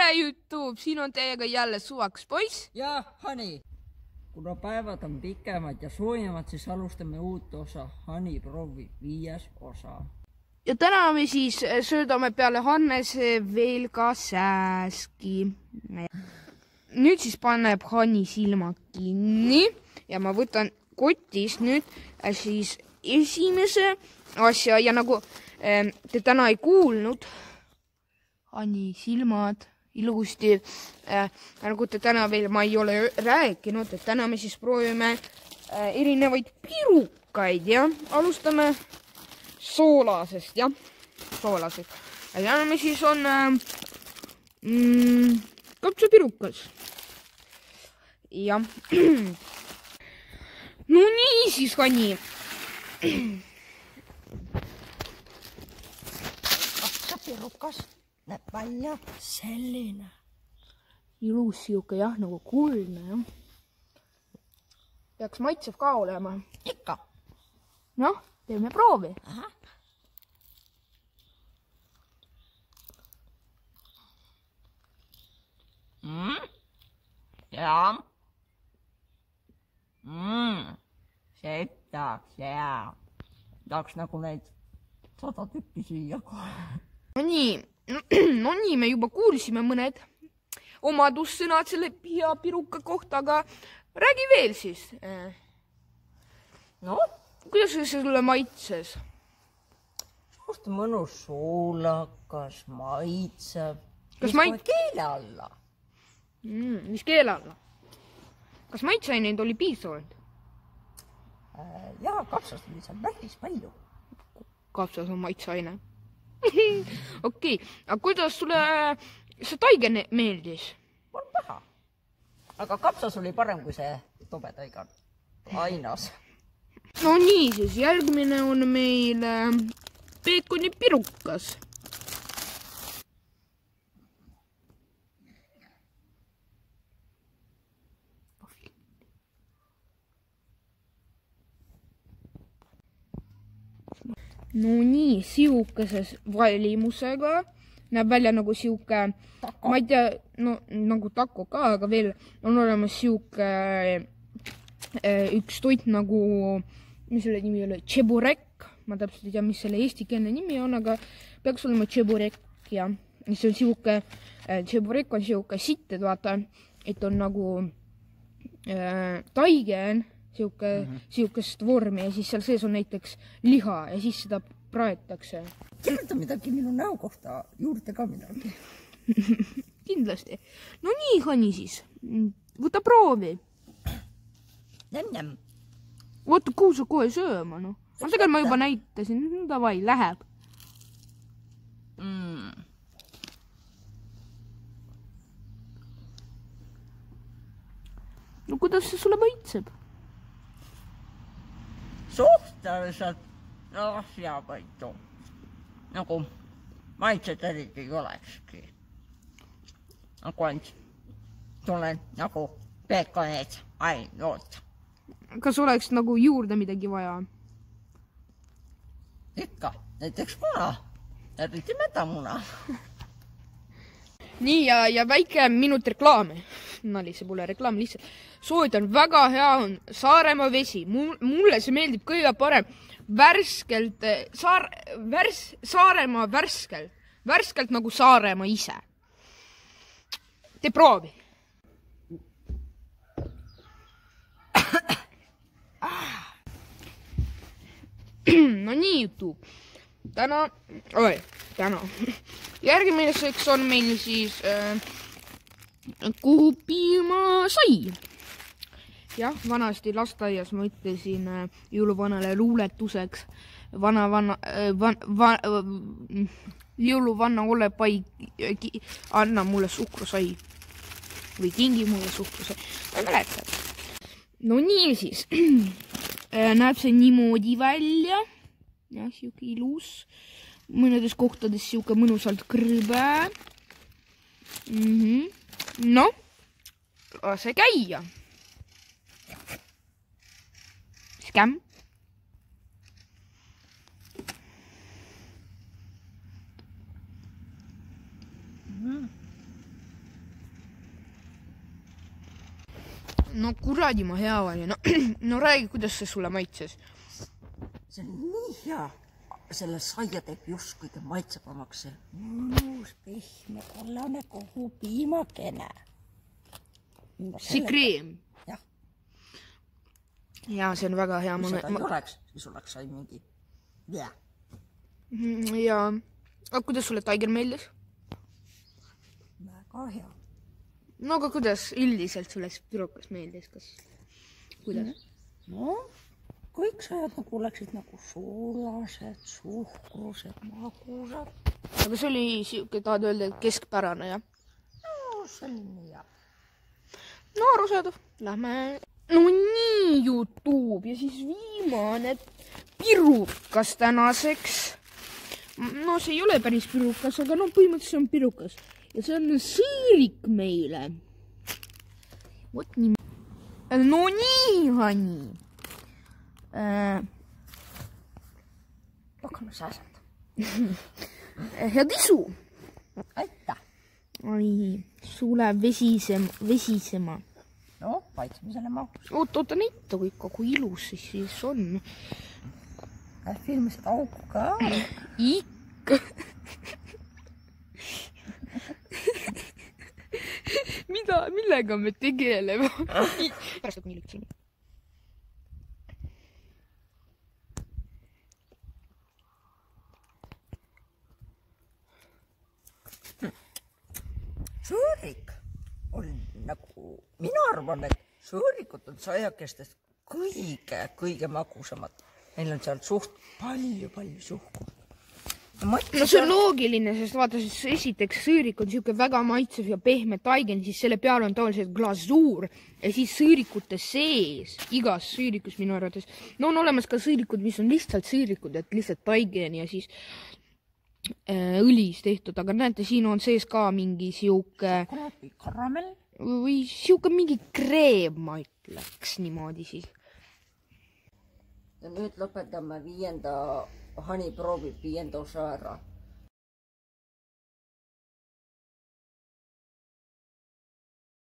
tere YouTube, siin on teiega jälle Suvaks poiss. Ja Hani. Kuna päevad on pikemad ja soojemad, siis alustame uut osa. Hani proovib 5. osa. Ja täna me siis söödame peale Hannes veel ka sääski. Nüüd siis paneb Hani silmad kinni ja ma võtan kotist nüüd siis esimese asja ja nagu te täna ei kuulnud, Hani silmad ilusti, nagu te täna veel ma ei ole rääkinud, et täna me siis proovime erinevaid pirukaid ja alustame soolasest, jah, soolasest. Ja me siis on kapsapirukas. Ja. No nii siis, Hani. Kapsapirukas näeb välja selline. Ilus siuke, jah, nagu kuldne, jah. Peaks maitsev ka olema. Ikka. Noh, teeme proovi. Aha. Ja. Setaks, jaa. Tahaks nagu neid 100 tükki süüa kohe. No nii, me juba kuulsime mõned omadussõnad selle hea piruka kohta, aga räägi veel siis. No, kuidas see sulle maitses? Suht mõnus soolakas, maitseb. Kas keele alla? Mis keele alla? Kas maitseaineid oli piisavalt? Jaa, kapsast oli seal päris palju. Kapsas on maitseaine. Okei, aga kuidas sulle see taige meeldis? On paha. Aga kapsas oli parem kui see tobe taiga ainas. No nii, siis järgmine on meil peekoni pirukas. No nii, siukeses valimusega. Näeb välja nagu siuke, ma ei tea, no nagu taco ka, aga veel on olemas siuke üks toit nagu, mis selle nimi oli, tšeburek. Ma täpselt ei tea, mis selle eestikeelne nimi on, aga peaks olema tšeburek ja see on siuke, tšeburek on siuke sitted, vaata, et on nagu taige on siukest vormi ja siis seal sees on näiteks liha ja siis seda praetakse. Kirjuta midagi minu näo kohta juurde ka midagi. Kindlasti. No nii, Hani siis. Võta proovi. Nem-nem. Oota, kuhu sa kohe sööma, no? Ma tegelikult ma juba näitasin. Davai, läheb. No kuidas see sulle maitseb? Suhteliselt hea paitu. Nagu maitset eriti ei olekski. Nagu ainult tunnen nagu peekonid ainult. Kas oleks nagu juurde midagi vaja? Ikka, näiteks muna. Eriti medamuna. Nii ja väike minut reklaami. Nali, see pole reklaam lihtsalt. Soovitan, väga hea on Saaremaa vesi. Mulle see meeldib kõige parem. Värskelt, Saaremaa värskelt. Värskelt nagu Saaremaa ise. Tee proovi. No nii, YouTube. Täna. Järgmiseks on meil siis kuupiimasai. Jah, vanasti lasteaias ma ütlesin jõuluvanale luuletuseks. Jõuluvanna ole pai, anna mulle suhkrusai. Või kingi mulle suhkrusai. Ma ei mäleta. No nii siis. Näeb see niimoodi välja. Jah, siuke ilus. Mõnedes kohtades siuke mõnusalt krõbe. No, lase käia. Skäm. No kuradi ma hea oli. No räägi, kuidas see sulle maitses? See on nii hea. Selle saia teeb just kõige maitsevamaks see mõnus, pehme, kollane kohupiimakene. See kreem? Jah. Ja see on väga hea. Kui seda ei oleks, siis oleks sai mingi vää. Ja kuidas sulle Tiger meeldis? Väga hea. No aga kuidas üldiselt sulle pirukas meeldis? Kuidas? No, kõik sajad nagu oleksid nagu suulased, suhkrused, magusad. Aga see oli siuke, tahad öelda, keskpärane, jah? No, see oli nii hea. No arusaadav. Lähme. No nii YouTube ja siis viimane pirukas tänaseks. No see ei ole päris pirukas, aga no põhimõtteliselt on pirukas. Ja see on sõõrik meile. Vot nii. No nii, Hani. Hakkame sääsata. Head isu. Aitäh. Ai, sulle vesisema. No, paitsmisele mahus. Oota näita kui ilus siis on. Filmisid auku ka. Ikka. Millega me tegeleme? Pärast kui nii lüksime. Sõõrik on nagu, mina arvan, et sõõrikud on saiakestest kõige magusamad. Meil on seal suht palju suhku. No see on loogiline, sest vaata, siis esiteks sõõrik on siuke väga maitsev ja pehme taigen, siis selle peal on tavaliselt glasuur ja siis sõõrikute sees, igas sõõrikus minu arvates. No on olemas ka sõõrikud, mis on lihtsalt sõõrikud, et lihtsalt taigen ja siis õlis tehtud, aga näete, siin on sees ka mingi siuke karamell või siuke mingi kreem, ma ütleks niimoodi siis. Ja nüüd lõpetame 5. Hani proovib 5. osa ära.